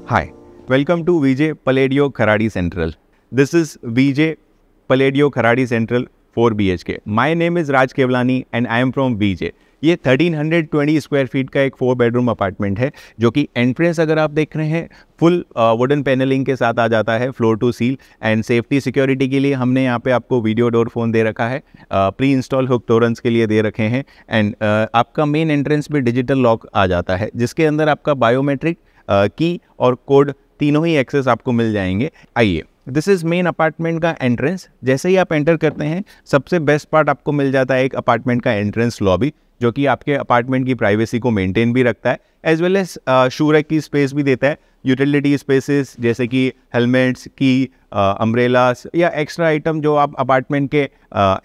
Hi, welcome to VJ Palladio Kharadi Central. This is VJ Palladio Kharadi Central 4 BHK. My name is Raj Kevlani and I am from VJ. ये 1320 square feet का एक 4 bedroom apartment है जो कि entrance अगर आप देख रहे हैं फुल वुडन पैनलिंग के साथ आ जाता है floor to ceiling. And safety security के लिए हमने यहाँ पे आपको वीडियो डोर फोन दे रखा है, प्री इंस्टॉल हुक टोरेंस के लिए दे रखे हैं। एंड आपका मेन एंट्रेंस पे डिजिटल लॉक आ जाता है जिसके अंदर आपका बायोमेट्रिक की और कोड तीनों ही एक्सेस आपको मिल जाएंगे। आइए, दिस इज़ मेन अपार्टमेंट का एंट्रेंस। जैसे ही आप एंटर करते हैं सबसे बेस्ट पार्ट आपको मिल जाता है एक अपार्टमेंट का एंट्रेंस लॉबी, जो कि आपके अपार्टमेंट की प्राइवेसी को मेंटेन भी रखता है, as well as shoe rack की स्पेस भी देता है। यूटिलिटी स्पेसेस जैसे कि हेलमेट्स की, अम्ब्रेलास या एक्स्ट्रा आइटम जो आप अपार्टमेंट के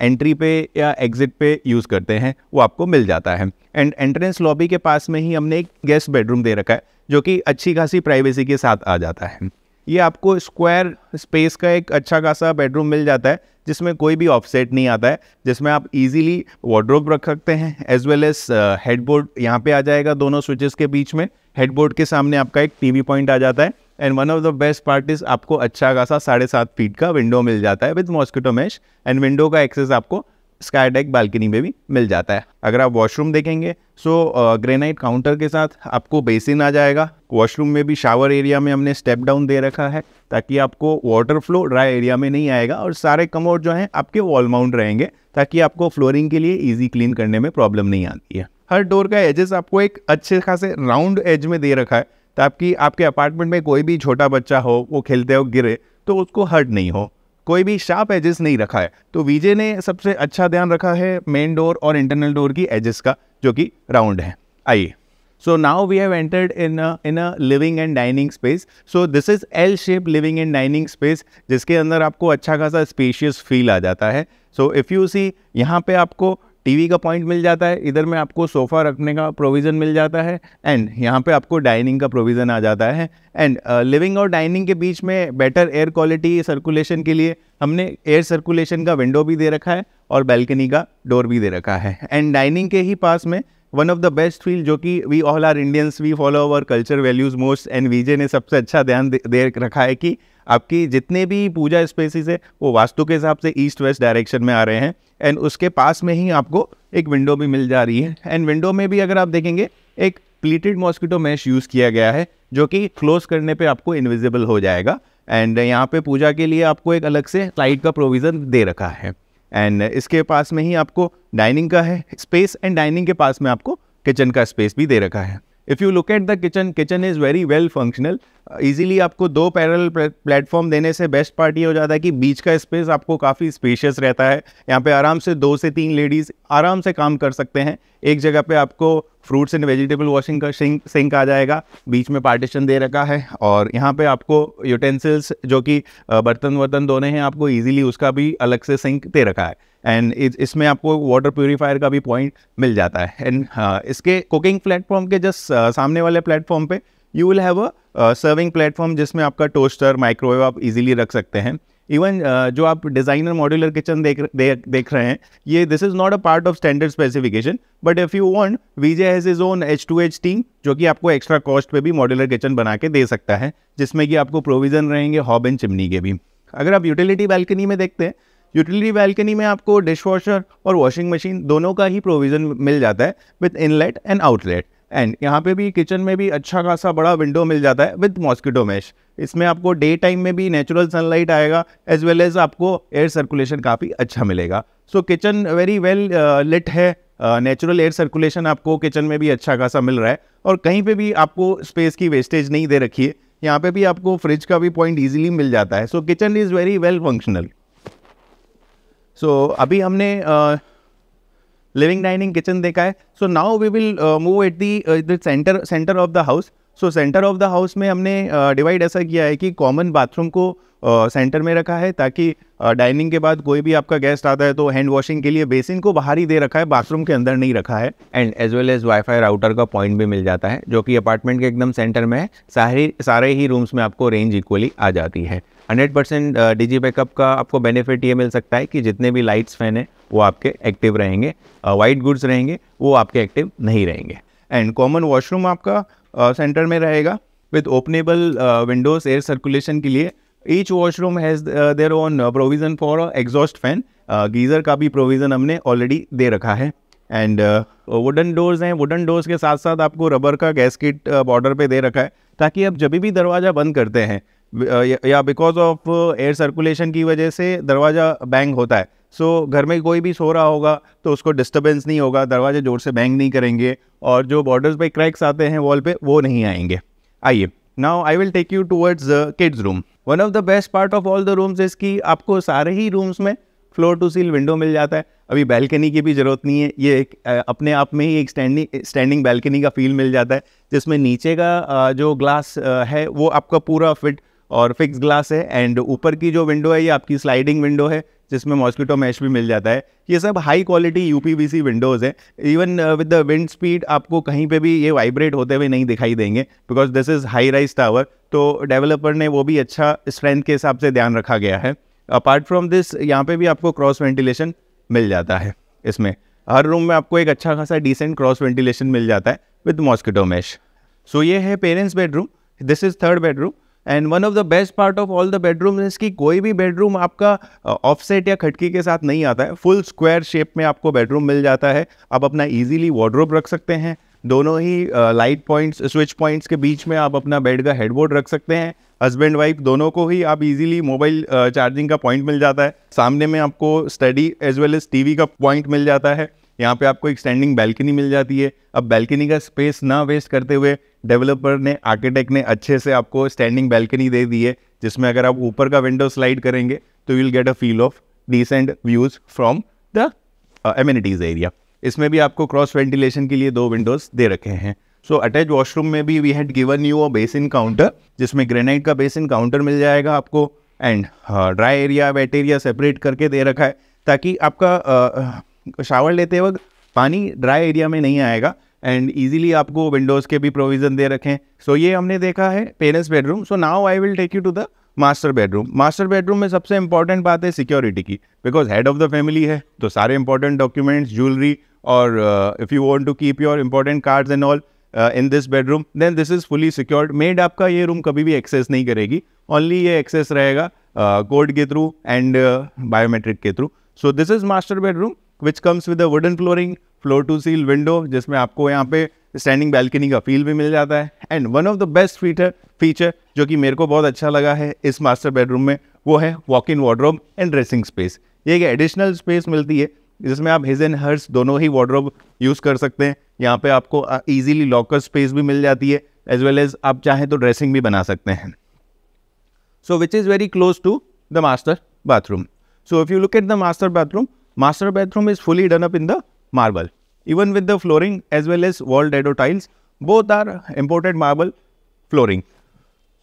एंट्री पे या एग्जिट पे यूज़ करते हैं वो आपको मिल जाता है। एंड एंट्रेंस लॉबी के पास में ही हमने एक गेस्ट बेडरूम दे रखा है जो कि अच्छी खासी प्राइवेसी के साथ आ जाता है। ये आपको स्क्वायर स्पेस का एक अच्छा खासा बेडरूम मिल जाता है जिसमें कोई भी ऑफसेट नहीं आता है, जिसमें आप इजीली वार्डरोब रख सकते हैं, एज वेल एज हेडबोर्ड यहाँ पे आ जाएगा दोनों स्विचेस के बीच में। हेडबोर्ड के सामने आपका एक टीवी पॉइंट आ जाता है। And one of the best part is आपको अच्छा खासा 7.5 फीट का विंडो मिल जाता है with mosquito mesh. And window का एक्सेस आपको स्काई डेक बालकनी में भी मिल जाता है। अगर आप वॉशरूम देखेंगे सो ग्रेनाइट काउंटर के साथ आपको बेसिन आ जाएगा। वॉशरूम में भी शावर एरिया में हमने स्टेप डाउन दे रखा है ताकि आपको वाटर फ्लो ड्राई एरिया में नहीं आएगा। और सारे कमोड जो हैं आपके वॉल माउंट रहेंगे ताकि आपको फ्लोरिंग के लिए इजी क्लीन करने में प्रॉब्लम नहीं आती है। हर डोर का एजेस आपको एक अच्छे खासे राउंड एज में दे रखा है ताकि आपके अपार्टमेंट में कोई भी छोटा बच्चा हो, वो खेलते हो गिरे तो उसको हर्ट नहीं हो। कोई भी शार्प एजेस नहीं रखा है। तो वीजे ने सबसे अच्छा ध्यान रखा है मेन डोर और इंटरनल डोर की एजेस का जो कि राउंड है। आइए, so now we have entered in a living and dining space. So this is L shaped living and dining space जिसके अंदर आपको अच्छा खासा स्पेशियस फील आ जाता है। So if you see, यहाँ पे आपको टीवी का पॉइंट मिल जाता है, इधर में आपको सोफ़ा रखने का प्रोविज़न मिल जाता है, एंड यहाँ पे आपको डाइनिंग का प्रोविज़न आ जाता है। एंड लिविंग और डाइनिंग के बीच में बेटर एयर क्वालिटी सर्कुलेशन के लिए हमने एयर सर्कुलेशन का विंडो भी दे रखा है और बैल्कनी का डोर भी दे रखा है। एंड डाइनिंग के ही पास में one of the best feel जो कि we all are Indians, we follow our culture values most. And VJ ने सबसे अच्छा ध्यान दे रखा है कि आपकी जितने भी पूजा स्पेसिस है वो वास्तु के हिसाब से ईस्ट वेस्ट डायरेक्शन में आ रहे हैं। एंड उसके पास में ही आपको एक विंडो भी मिल जा रही है। एंड विंडो में भी अगर आप देखेंगे एक प्लीटेड मॉस्किटो मैश यूज़ किया गया है जो कि क्लोज करने पे आपको इनविजिबल हो जाएगा। एंड यहाँ पे पूजा के लिए आपको एक अलग से लाइट का प्रोविज़न दे रखा है। एंड इसके पास में ही आपको डाइनिंग का है स्पेस, एंड डाइनिंग के पास में आपको किचन का स्पेस भी दे रखा है। If you look at the kitchen, kitchen is very well functional. Easily आपको 2 पैरेलल प्लेटफॉर्म देने से बेस्ट पार्ट ये हो जाता है कि बीच का स्पेस आपको काफ़ी स्पेशियस रहता है। यहाँ पे आराम से 2 से 3 लेडीज़ आराम से काम कर सकते हैं। एक जगह पे आपको फ्रूट्स एंड वेजिटेबल वॉशिंग का सिंक आ जाएगा, बीच में पार्टीशन दे रखा है। और यहाँ पे आपको यूटेंसिल्स जो कि बर्तन वर्तन धोने हैं आपको ईजिली उसका भी अलग से सिंक दे रखा है। एंड इसमें आपको वाटर प्यूरीफायर का भी पॉइंट मिल जाता है। एंड इसके कुकिंग प्लेटफॉर्म के जस्ट सामने वाले प्लेटफॉर्म पे you will have a serving platform जिसमें आपका टोस्टर, माइक्रोवेव आप इजीली रख सकते हैं। इवन जो आप डिज़ाइनर मॉड्यूलर किचन देख रहे हैं, ये this is not a part of standard specification, but if you want, VJ has his own H2H team जो कि आपको एक्स्ट्रा कॉस्ट पे भी मॉड्यूलर किचन बना के दे सकता है, जिसमें कि आपको प्रोविज़न रहेंगे हॉब एंड चिमनी के भी। अगर आप यूटिलिटी बालकनी में देखते हैं, यूटिलिटी बालकनी में आपको डिशवॉशर और वॉशिंग मशीन दोनों का ही प्रोविज़न मिल जाता है with inlet and outlet. And यहाँ पे भी किचन में भी अच्छा खासा बड़ा विंडो मिल जाता है विद मॉस्किटो मैश। इसमें आपको डे टाइम में भी नेचुरल सनलाइट आएगा, एज वेल एज आपको एयर सर्कुलेशन काफ़ी अच्छा मिलेगा। So kitchen very well lit है, नेचुरल एयर सर्कुलेशन आपको किचन में भी अच्छा खासा मिल रहा है और कहीं पे भी आपको स्पेस की वेस्टेज नहीं दे रखी है। यहाँ पे भी आपको फ्रिज का भी पॉइंट ईजिली मिल जाता है। So kitchen is very well functional. So अभी हमने लिविंग डाइनिंग किचन देखा है। So now we will move at the centre of the house. So centre of the house में हमने डिवाइड ऐसा किया है कि कॉमन बाथरूम को सेंटर में रखा है ताकि डाइनिंग के बाद कोई भी आपका गेस्ट आता है तो हैंड वॉशिंग के लिए बेसिन को बाहर ही दे रखा है, बाथरूम के अंदर नहीं रखा है। And as well as wifi router का पॉइंट भी मिल जाता है जो कि अपार्टमेंट के एकदम सेंटर में है। सारे ही रूम्स में आपको रेंज इक्वली आ जाती है। 100% डिजी बैकअप का आपको बेनिफिट ये मिल सकता है कि जितने भी लाइट्स फैन है वो आपके एक्टिव रहेंगे, वाइट गुड्स रहेंगे वो आपके एक्टिव नहीं रहेंगे। एंड कॉमन वॉशरूम आपका सेंटर में रहेगा। With openable Windows air circulation के लिए। Each washroom has their own provision for exhaust fan, geyser का भी प्रोविज़न हमने ऑलरेडी दे रखा है। एंड वुडन डोर्स हैं, वुडन डोर्स के साथ साथ आपको रबर का गैस्केट बॉर्डर पे दे रखा है, ताकि आप जब भी दरवाज़ा बंद करते हैं या बिकॉज ऑफ एयर सर्कुलेशन की वजह से दरवाज़ा बैंग होता है, सो घर में कोई भी सो रहा होगा तो उसको डिस्टर्बेंस नहीं होगा, दरवाजे जोर से बैंग नहीं करेंगे और जो बॉर्डर्स पे क्रैक्स आते हैं वॉल पे वो नहीं आएंगे। आइए, now I will take you towards kids room. One of the best part of all the rooms is कि आपको सारे ही रूम्स में फ्लोर टू सील विंडो मिल जाता है। अभी बैल्कनी की भी ज़रूरत नहीं है, ये एक अपने आप में ही एक स्टैंडिंग बैल्कनी का फील मिल जाता है, जिसमें नीचे का जो ग्लास है वो आपका पूरा फिट और फिक्स ग्लास है, एंड ऊपर की जो विंडो है ये आपकी स्लाइडिंग विंडो है जिसमें मॉस्किटो मैश भी मिल जाता है। ये सब हाई क्वालिटी यूपीवीसी विंडोज़ हैं। Even with the wind speed आपको कहीं पे भी ये वाइब्रेट होते हुए नहीं दिखाई देंगे, because this is high rise tower, तो डेवलपर ने वो भी अच्छा स्ट्रेंथ के हिसाब से ध्यान रखा गया है। अपार्ट फ्रॉम दिस यहाँ पे भी आपको क्रॉस वेंटिलेशन मिल जाता है। इसमें हर रूम में आपको एक अच्छा खासा डिसेंट क्रॉस वेंटिलेशन मिल जाता है विद मॉस्किटो मैश। सो ये है parents bedroom, this is third bedroom. And one of the best part of all the bedroom is कि कोई भी बेडरूम आपका ऑफसेट या खिड़की के साथ नहीं आता है, फुल स्क्वायर शेप में आपको बेडरूम मिल जाता है। आप अपना इजीली वार्डरोब रख सकते हैं, दोनों ही लाइट पॉइंट्स, स्विच पॉइंट्स के बीच में आप अपना बेड का हेडबोर्ड रख सकते हैं। हस्बैंड वाइफ दोनों को ही आप इजीली मोबाइल चार्जिंग का पॉइंट मिल जाता है। सामने में आपको study as well as TV का पॉइंट मिल जाता है। यहाँ पे आपको एक स्टैंडिंग बैल्कनी मिल जाती है। अब बैल्कनी का स्पेस ना वेस्ट करते हुए डेवलपर ने, आर्किटेक्ट ने अच्छे से आपको स्टैंडिंग बैल्कनी दे दी है, जिसमें अगर आप ऊपर का विंडो स्लाइड करेंगे तो you will get a feel of decent views from the amenities area. इसमें भी आपको क्रॉस वेंटिलेशन के लिए 2 विंडोज दे रखे हैं। सो अटैच वॉशरूम में भी we had given you a basin counter, जिसमें ग्रेनाइट का बेसिन काउंटर मिल जाएगा आपको, and dry area wet area separate करके दे रखा है, ताकि आपका शावर लेते वक्त पानी ड्राई एरिया में नहीं आएगा, एंड इजीली आपको विंडोज़ के भी प्रोविज़न दे रखें। सो ये हमने देखा है parents bedroom. So now I will take you to the master bedroom. Master bedroom में सबसे इंपॉर्टेंट बात है सिक्योरिटी की, because head of the family है, तो सारे इंपॉर्टेंट डॉक्यूमेंट्स, ज्वेलरी और if you want to keep your important cards and all in this bedroom, then this is fully secured. मेड आपका ये रूम कभी भी एक्सेस नहीं करेगी, ओनली ये एक्सेस रहेगा कोड के थ्रू एंड बायोमेट्रिक के through. So this is master bedroom which comes with a wooden flooring, floor to ceiling window, जिसमें आपको यहाँ पे स्टैंडिंग बैल्कनी का फील भी मिल जाता है। And one of the best feature जो कि मेरे को बहुत अच्छा लगा है इस मास्टर बेडरूम में, वो है walk in wardrobe and dressing space. ये एक एडिशनल स्पेस मिलती है जिसमें आप हिज एंड हर्स दोनों ही वार्डरोब यूज़ कर सकते हैं। यहाँ पे आपको ईजिली लॉकर स्पेस भी मिल जाती है, एज वेल एज आप चाहें तो ड्रेसिंग भी बना सकते हैं। So which is very close to the master bathroom. So if you look at the master bathroom is fully done up in the marble, even with the flooring as well as wall dado tiles, both are imported marble flooring.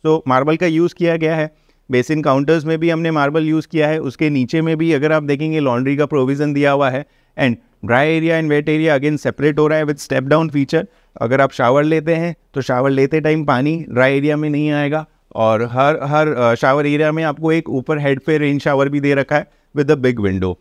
So marble का use किया गया है, basin counters में भी हमने marble use किया है, उसके नीचे में भी अगर आप देखेंगे लॉन्ड्री का प्रोविज़न दिया हुआ है, and dry area and wait area again separate हो रहा है विद स्टेप डाउन फीचर। अगर आप शावर लेते हैं तो शावर लेते टाइम पानी ड्राई एरिया में नहीं आएगा, और हर शावर एरिया में आपको एक ऊपर हेड पे रेन शावर भी दे रखा है with a big window.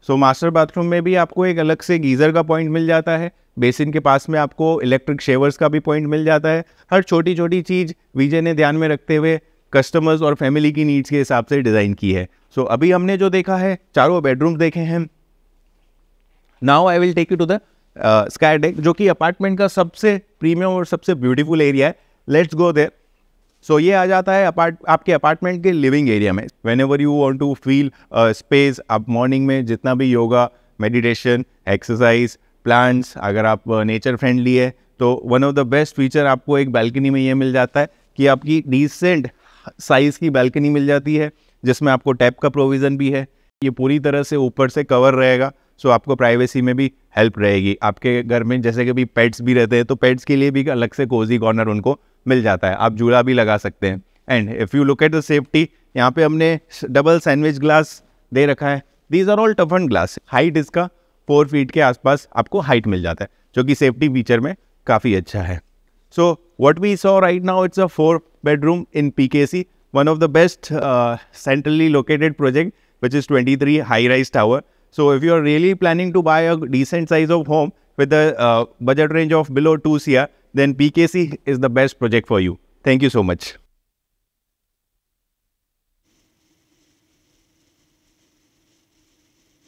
So master bathroom में भी आपको एक अलग से गीज़र का पॉइंट मिल जाता है, बेसिन के पास में आपको इलेक्ट्रिक शेवर्स का भी पॉइंट मिल जाता है। हर छोटी छोटी चीज़ वीजे ने ध्यान में रखते हुए कस्टमर्स और फैमिली की नीड्स के हिसाब से डिज़ाइन की है। सो अभी हमने जो देखा है, चारों बेडरूम्स देखे हैं। Now I will take you to the sky deck, जो कि अपार्टमेंट का सबसे प्रीमियम और सबसे ब्यूटीफुल एरिया है। Let's go there. सो ये आ जाता है आपके अपार्टमेंट के लिविंग एरिया में। Whenever you want to feel space, आप मॉर्निंग में जितना भी योगा, मेडिटेशन, एक्सरसाइज, प्लांट्स, अगर आप नेचर फ्रेंडली है तो one of the best feature आपको एक बालकनी में ये मिल जाता है कि आपकी डिसेंट साइज़ की बालकनी मिल जाती है, जिसमें आपको टैप का प्रोविज़न भी है। ये पूरी तरह से ऊपर से कवर रहेगा, सो आपको प्राइवेसी में भी हेल्प रहेगी। आपके घर में जैसे कि भी पेट्स भी रहते हैं, तो पेट्स के लिए भी अलग से कोजी कॉर्नर उनको मिल जाता है, आप झूला भी लगा सकते हैं। And if you look at the safety, यहाँ पे हमने डबल सैंडविच ग्लास दे रखा है। दीज आर ऑल टफन ग्लास। हाइट इसका 4 फीट के आसपास आपको हाइट मिल जाता है, जो कि सेफ्टी फीचर में काफ़ी अच्छा है। So what we saw right now, it's a 4 bedroom in PKC, one of the best centrally located project, which is 23 high-rise tower. So if you are really planning to buy a decent size of home with a budget range of below 2 CR, then PKC is the best project for you. Thank you so much.